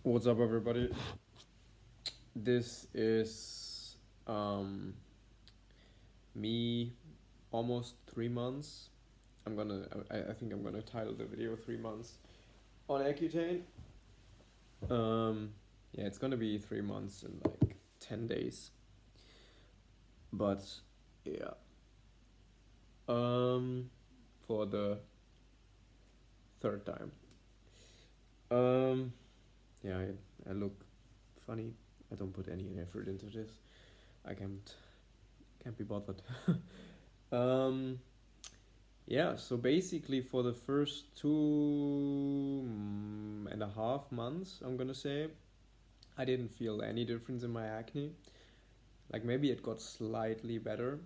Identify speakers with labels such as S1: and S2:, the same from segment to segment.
S1: What's up, everybody? This is me almost 3 months. I think I'm gonna title the video 3 months on accutane. Yeah, it's gonna be 3 months in like 10 days. But yeah, for the third time. Um, yeah, I look funny. I don't put any effort into this. I can't be bothered. um, Yeah, so basically for the first 2.5 months, I'm gonna say, I didn't feel any difference in my acne. Like maybe it got slightly better.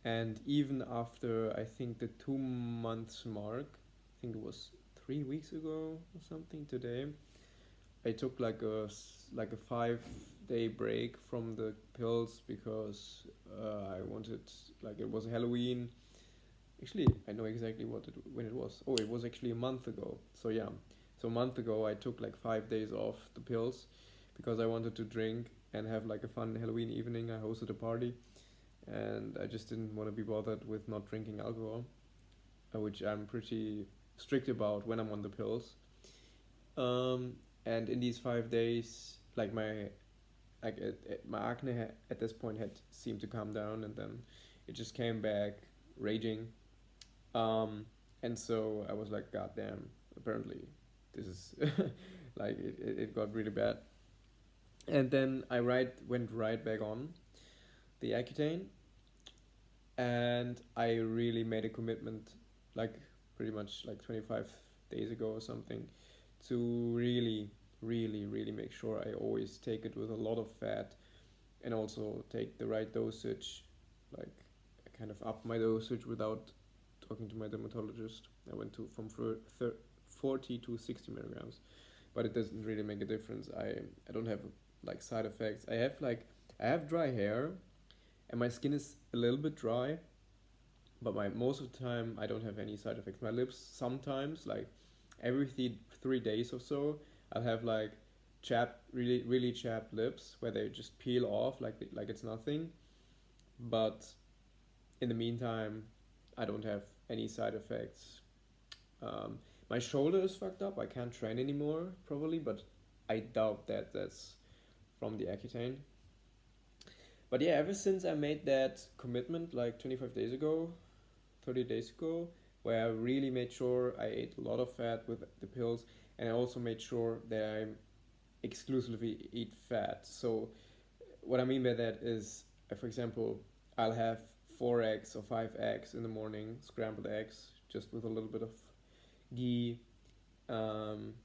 S1: And even after I think the 2 months mark, I think it was 3 weeks ago or something today, I took like a 5 day break from the pills because I wanted, like, it was Halloween. Actually, I know exactly when it was. Oh, it was actually a month ago. So yeah, so a month ago I took like 5 days off the pills because I wanted to drink and have like a fun Halloween evening. I hosted a party, and I just didn't want to be bothered with not drinking alcohol, which I'm pretty strict about when I'm on the pills. Um, and in these 5 days, like my acne at this point had seemed to calm down, and then it just came back raging. Um, and so I was like, God damn, apparently this is like it got really bad. And then went right back on the Accutane, and I really made a commitment, like pretty much like 25 days ago or something, to really make sure I always take it with a lot of fat and also take the right dosage. Like I kind of upped my dosage without talking to my dermatologist. I went to from 40 to 60 milligrams, but it doesn't really make a difference. I don't have like side effects. I have dry hair, and my skin is a little bit dry, but my most of the time I don't have any side effects. My lips sometimes, like every 3 days or so, I'll have like really chapped lips where they just peel off like it's nothing. But in the meantime, I don't have any side effects. Um, my shoulder is fucked up. I can't train anymore, probably, but I doubt that that's from the Accutane. But yeah, ever since I made that commitment like 25 days ago, 30 days ago, where I really made sure I ate a lot of fat with the pills, and I also made sure that I exclusively eat fat. So, what I mean by that is, for example, I'll have 4 eggs or 5 eggs in the morning, scrambled eggs, just with a little bit of ghee, um,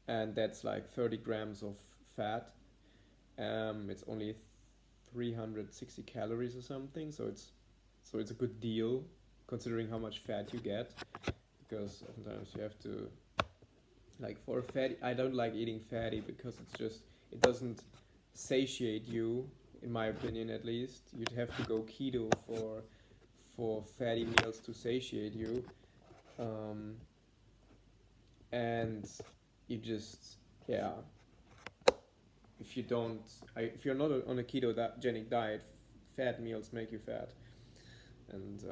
S1: and that's like 30 grams of fat. It's only 360 calories or something, so it's a good deal considering how much fat you get. Because sometimes you have to, like, for fatty. I don't like eating fatty because it doesn't satiate you, in my opinion at least. You'd have to go keto for fatty meals to satiate you. Um, and you just, yeah, if you don't if you're not on a ketogenic diet, fat meals make you fat. And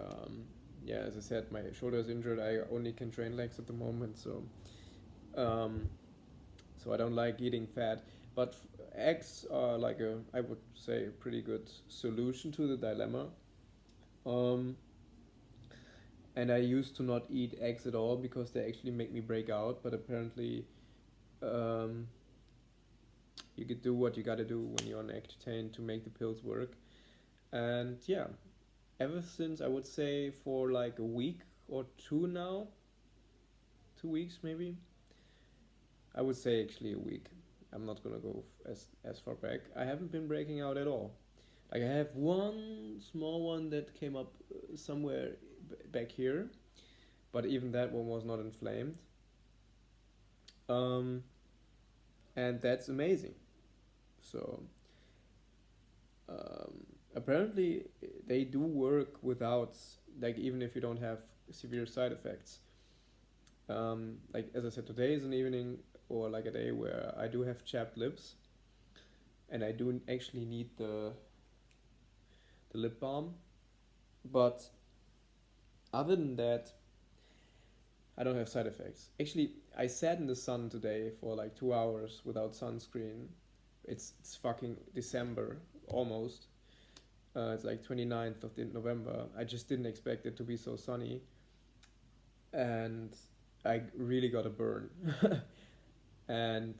S1: yeah, as I said, my shoulder is injured. I only can train legs at the moment, um, so I don't like eating fat. But eggs are like I would say, a pretty good solution to the dilemma. Um, and I used to not eat eggs at all because they actually make me break out. But apparently, um, you could do what you gotta do when you're on Accutane to make the pills work. And yeah, ever since, I would say, for like a week or two now, 2 weeks maybe. I would say actually a week. I'm not gonna go as far back. I haven't been breaking out at all. Like I have one small one that came up somewhere back here, but even that one was not inflamed. Um, and that's amazing. So um, apparently they do work without, like, even if you don't have severe side effects. Like as I said, today is an evening. or like a day where I do have chapped lips, and I do actually need the lip balm. But other than that, I don't have side effects. Actually, I sat in the sun today for like 2 hours without sunscreen. It's fucking December almost. It's like 29th of November. I just didn't expect it to be so sunny, and I really got a burn. And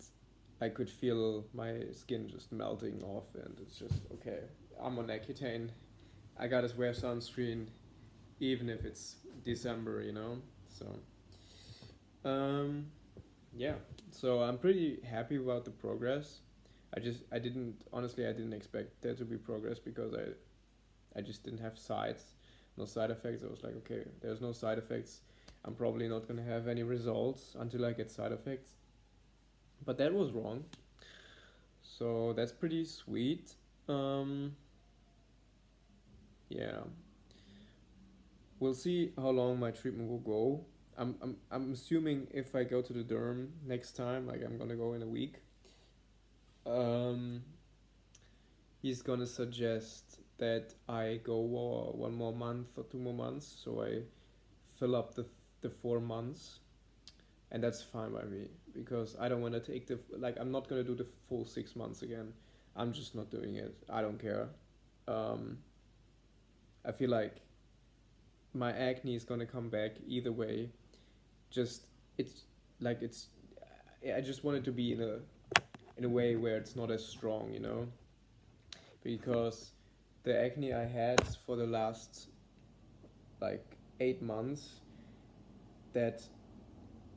S1: I could feel my skin just melting off, and it's just okay. I'm on accutane. I gotta wear sunscreen, even if it's December, you know. So, um, yeah. So I'm pretty happy about the progress. I didn't honestly I didn't expect there to be progress because I just didn't have no side effects. I was like, okay, there's no side effects. I'm probably not gonna have any results until I get side effects. But that was wrong. So that's pretty sweet. Um, yeah, we'll see how long my treatment will go. I'm assuming if I go to the derm next time, like I'm gonna go in a week. Um, he's gonna suggest that I go 1 more month or 2 more months, so I fill up the 4 months, and that's fine by me because I don't want to take I'm not gonna do the full 6 months again. I'm just not doing it. I don't care. Um, I feel like my acne is gonna come back either way. Just it's it's I just want it to be in a way where it's not as strong, you know, because the acne I had for the last like 8 months, that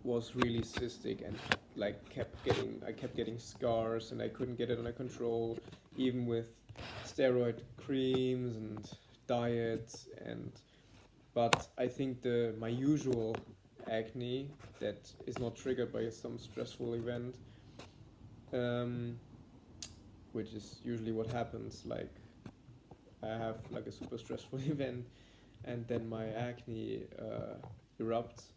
S1: was really cystic and like I kept getting scars, and I couldn't get it under control even with steroid creams and diets. And but I think the my usual acne that is not triggered by some stressful event, um, which is usually what happens, like I have like a super stressful event and then my acne erupts.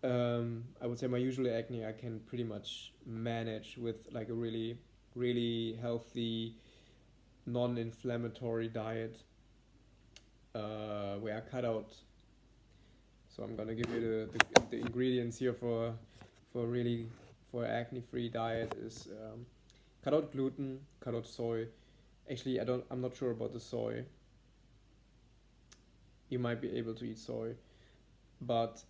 S1: I would say my usual acne I can pretty much manage with like a really healthy, non-inflammatory diet, where I cut out. So I'm gonna give you the ingredients here for really for acne-free diet is cut out gluten, cut out soy. Actually, I'm not sure about the soy. You might be able to eat soy, but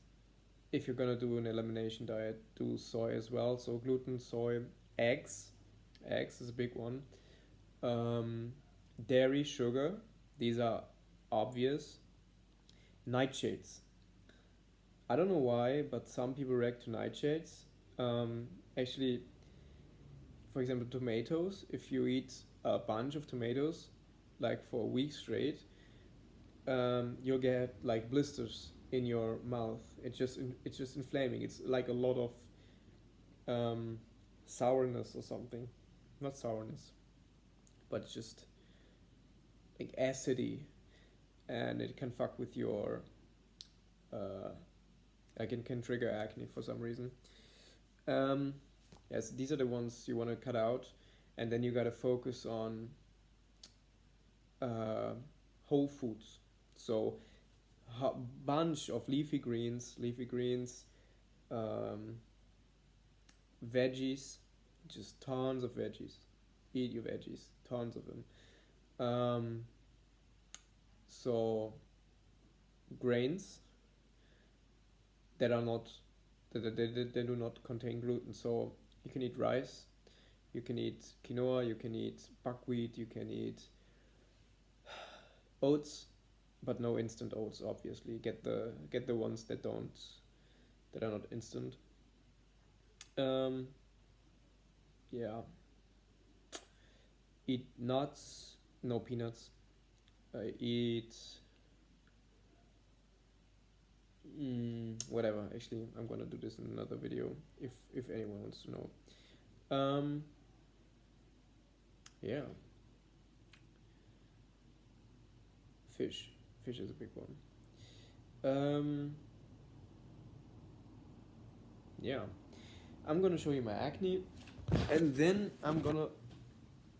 S1: if you're gonna do an elimination diet, do soy as well. So gluten, soy, eggs. Eggs is a big one. Um, Dairy, sugar. These are obvious. Nightshades. I don't know why, but some people react to nightshades. Actually, for example, tomatoes. If you eat a bunch of tomatoes, like for a week straight, you'll get like blisters in your mouth. It's just inflaming. It's like a lot of sourness or something, not sourness, but just like acidy, and it can fuck with your like it can trigger acne for some reason. Um, yes, these are the ones you want to cut out, and then you gotta focus on uh, whole foods. So bunch of leafy greens, um, veggies, just tons of veggies. Eat your veggies, tons of them. So grains that are not they do not contain gluten. So you can eat rice, you can eat quinoa, you can eat buckwheat, you can eat oats, but no instant oats. Obviously, get the ones that are not instant. Um, yeah, eat nuts, no peanuts. I eat whatever. Actually, I'm gonna do this in another video if anyone wants to know. Um, yeah, fish. Fish is a big one. Um, yeah. I'm gonna show you my acne, and then I'm gonna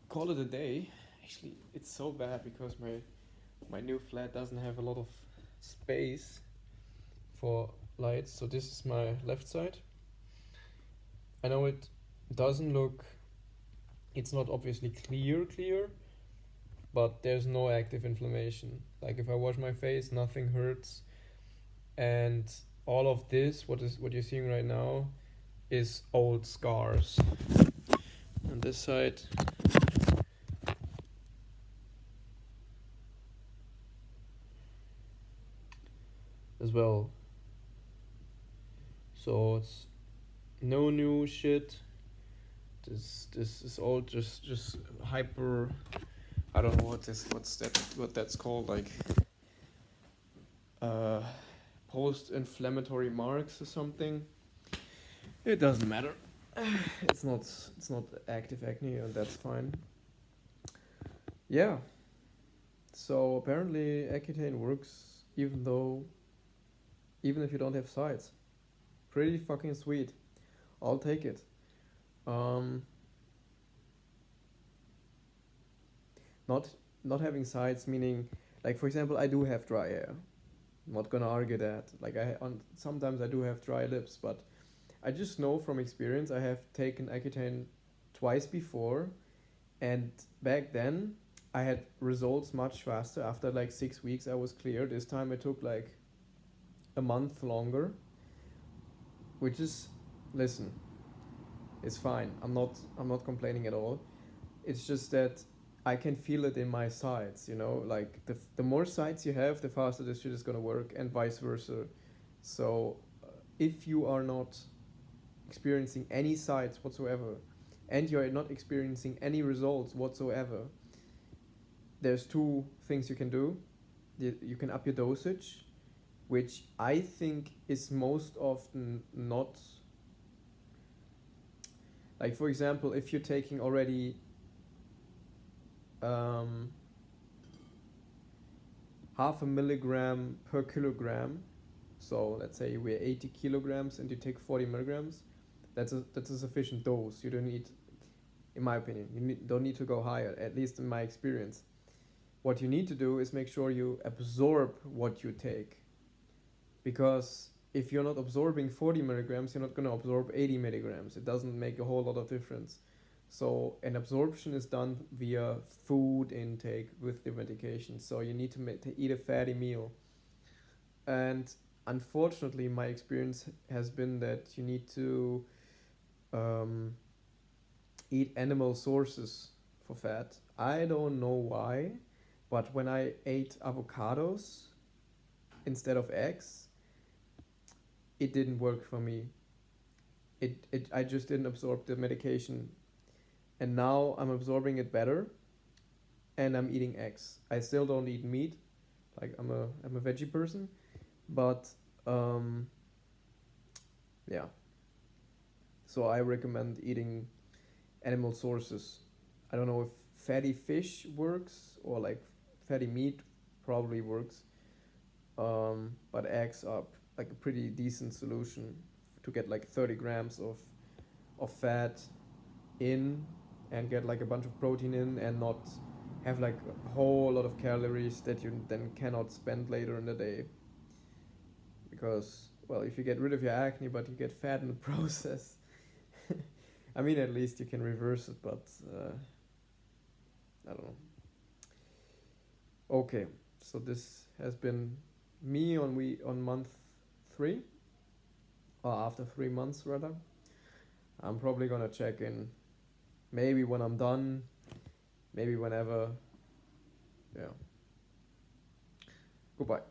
S1: call it a day. Actually, it's so bad because my new flat doesn't have a lot of space for lights. So this is my left side. I know it doesn't look, it's not obviously clear, but there's no active inflammation. Like if I wash my face, nothing hurts, and all of this, what you're seeing right now, is old scars. On this side, as well. So it's no new shit. This is all just hyper. I don't know what that's called, like post-inflammatory marks or something. It doesn't matter. It's not active acne, and that's fine. Yeah. So apparently accutane works even if you don't have sites. Pretty fucking sweet. I'll take it. Not not having sites meaning, like, for example, I do have dry hair. I'm not gonna argue that. Like sometimes I do have dry lips, but I just know from experience I have taken Accutane twice before, and back then I had results much faster. After like 6 weeks I was clear. This time it took like a month longer, which is, listen, it's fine. I'm not complaining at all. It's just that I can feel it in my sides, like the more sides you have, the faster this shit is gonna work, and vice versa. So if you are not experiencing any sides whatsoever, and you're not experiencing any results whatsoever, there's two things you can do. You can up your dosage, which I think is most often not, like, for example, if you're taking already half a milligram per kilogram, so let's say you weigh 80 kilograms and you take 40 milligrams, that's a sufficient dose. You don't need, in my opinion, don't need to go higher, at least in my experience. What you need to do is make sure you absorb what you take, because if you're not absorbing 40 milligrams, you're not going to absorb 80 milligrams. It doesn't make a whole lot of difference. So an absorption is done via food intake with the medication. So you need to eat a fatty meal. And unfortunately, my experience has been that you need to eat animal sources for fat. I don't know why, but when I ate avocados instead of eggs, it didn't work for me. I just didn't absorb the medication, and now I'm absorbing it better, and I'm eating eggs. I still don't eat meat, like I'm a veggie person, but yeah. So I recommend eating animal sources. I don't know if fatty fish works, or like fatty meat probably works, but eggs are like a pretty decent solution to get like 30 grams of fat in, and get like a bunch of protein in, and not have like a whole lot of calories that you then cannot spend later in the day. Because, well, if you get rid of your acne but you get fat in the process, I mean, at least you can reverse it, but I don't know. Okay, so this has been me on month 3, or after 3 months rather. I'm probably gonna check in maybe when I'm done, maybe whenever. Yeah. Goodbye.